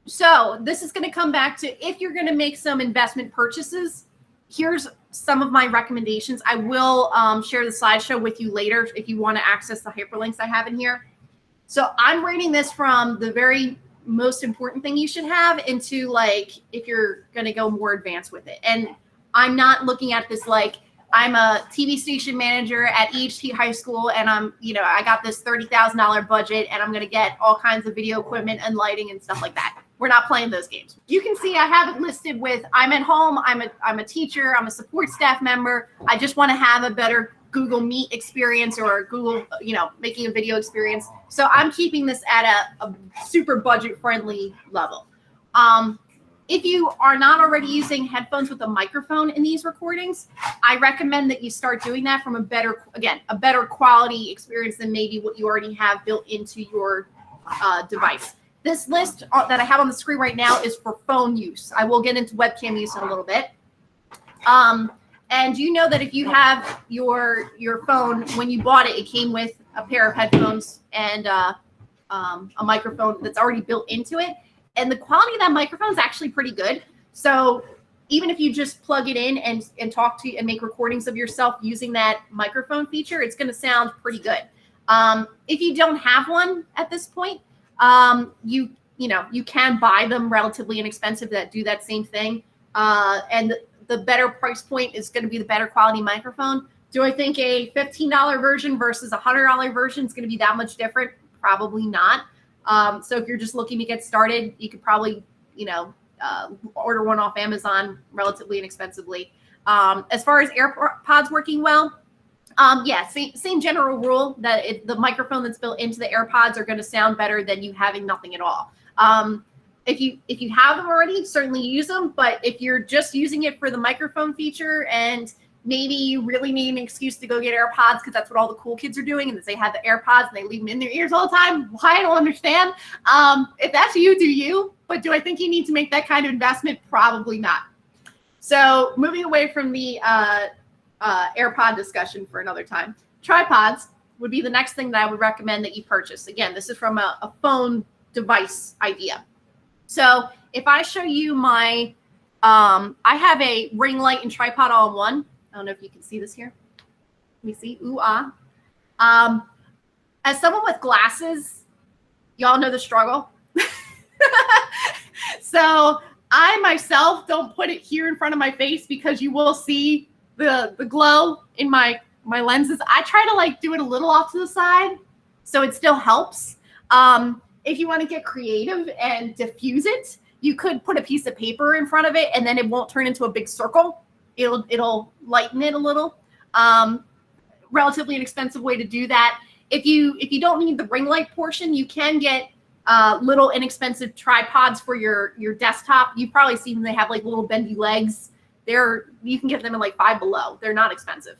So this is going to come back to, if you're going to make some investment purchases, here's some of my recommendations. I will share the slideshow with you later if you want to access the hyperlinks I have in here. So I'm rating this from the very most important thing you should have into like if you're going to go more advanced with it. And I'm not looking at this like I'm a TV station manager at EHT High School and I got this $30,000 budget and I'm going to get all kinds of video equipment and lighting and stuff like that. We're not playing those games. You can see I have it listed with I'm at home, I'm a teacher, I'm a support staff member. I just want to have a better Google Meet experience or Google, making a video experience. So I'm keeping this at a super budget friendly level. If you are not already using headphones with a microphone in these recordings, I recommend that you start doing that from a better quality experience than maybe what you already have built into your device. This list that I have on the screen right now is for phone use. I will get into webcam use in a little bit. And you know that if you have your phone, when you bought it, it came with a pair of headphones and a microphone that's already built into it. And the quality of that microphone is actually pretty good. So even if you just plug it in and talk to and make recordings of yourself using that microphone feature, it's going to sound pretty good. If you don't have one at this point, you can buy them relatively inexpensive that do that same thing. And the better price point is going to be the better quality microphone. Do I think a $15 version versus a $100 version is going to be that much different? Probably not. So if you're just looking to get started, you could probably, order one off Amazon relatively inexpensively. As far as AirPods working well, same general rule that the microphone that's built into the AirPods are going to sound better than you having nothing at all. If you have them already, certainly use them. But if you're just using it for the microphone feature and maybe you really need an excuse to go get AirPods because that's what all the cool kids are doing and they have the AirPods and they leave them in their ears all the time, why I don't understand. If that's you, do you. But do I think you need to make that kind of investment? Probably not. So moving away from the AirPod discussion for another time, tripods would be the next thing that I would recommend that you purchase. Again, this is from a phone device idea. So if I show you my, I have a ring light and tripod all in one. I don't know if you can see this here. Let me see. Ooh, ah. As someone with glasses, y'all know the struggle. So I myself don't put it here in front of my face because you will see the glow in my lenses. I try to do it a little off to the side so it still helps. If you want to get creative and diffuse it, you could put a piece of paper in front of it and then it won't turn into a big circle. It'll lighten it a little. Relatively inexpensive way to do that. If you don't need the ring light portion, you can get little inexpensive tripods for your desktop. You've probably seen them. They have little bendy legs. You can get them in Five Below. They're not expensive.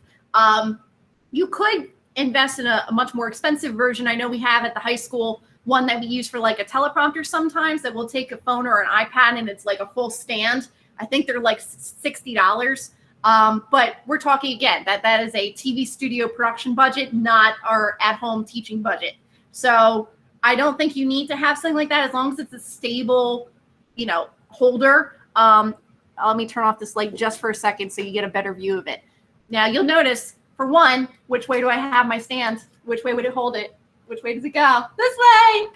You could invest in a much more expensive version. I know we have at the high school one that we use for a teleprompter sometimes that will take a phone or an iPad and it's a full stand. I think they're $60. But we're talking again, that is a TV studio production budget, not our at-home teaching budget. So I don't think you need to have something like that as long as it's a stable, holder. Let me turn off this light just for a second so you get a better view of it. Now you'll notice, for one, which way do I have my stand? Which way would it hold it? Which way does it go? This way,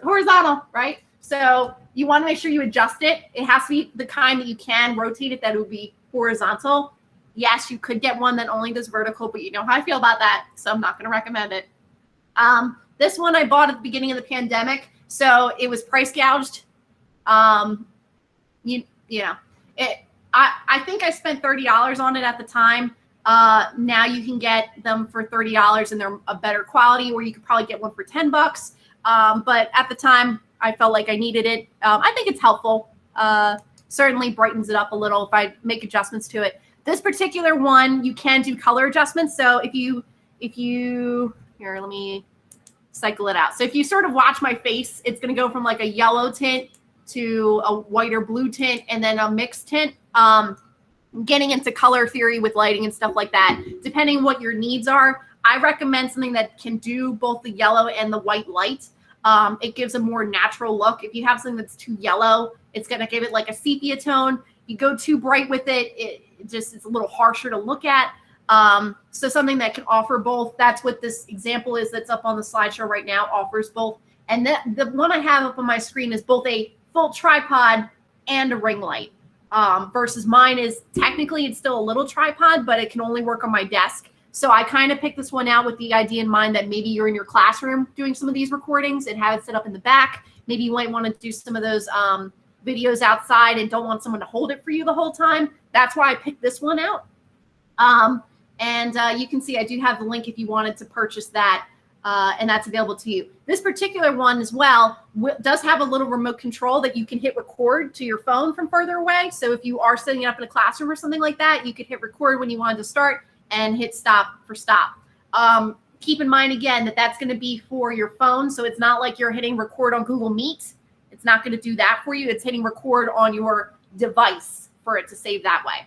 horizontal, right? So you want to make sure you adjust it. It has to be the kind that you can rotate it, that it would be horizontal. Yes, you could get one that only does vertical, but you know how I feel about that, so I'm not going to recommend it. This one I bought at the beginning of the pandemic, so it was price gouged. I think I spent $30 on it at the time. Now you can get them for $30 and they're a better quality, or you could probably get one for $10. But at the time, I felt like I needed it. I think it's helpful. Certainly brightens it up a little if I make adjustments to it. This particular one, you can do color adjustments. So if you here, let me cycle it out. So if you sort of watch my face, it's going to go from a yellow tint to a white or blue tint and then a mixed tint. Getting into color theory with lighting and stuff like that, depending what your needs are, I recommend something that can do both the yellow and the white light. It gives a more natural look. If you have something that's too yellow, it's going to give it like a sepia tone. If you go too bright with it, it just is a little harsher to look at. So something that can offer both. That's what this example is that's up on the slideshow right now, offers both. And the one I have up on my screen is both a full tripod and a ring light. Versus mine is technically it's still a little tripod, but it can only work on my desk. So I kind of picked this one out with the idea in mind that maybe you're in your classroom doing some of these recordings and have it set up in the back. Maybe you might want to do some of those videos outside and don't want someone to hold it for you the whole time. That's why I picked this one out. You can see I do have the link if you wanted to purchase that, and that's available to you. This particular one as well does have a little remote control that you can hit record to your phone from further away. So if you are setting it up in a classroom or something like that, you could hit record when you wanted to start and hit stop for stop. Keep in mind, again, that that's going to be for your phone. So it's not like you're hitting record on Google Meet. It's not going to do that for you. It's hitting record on your device for it to save that way.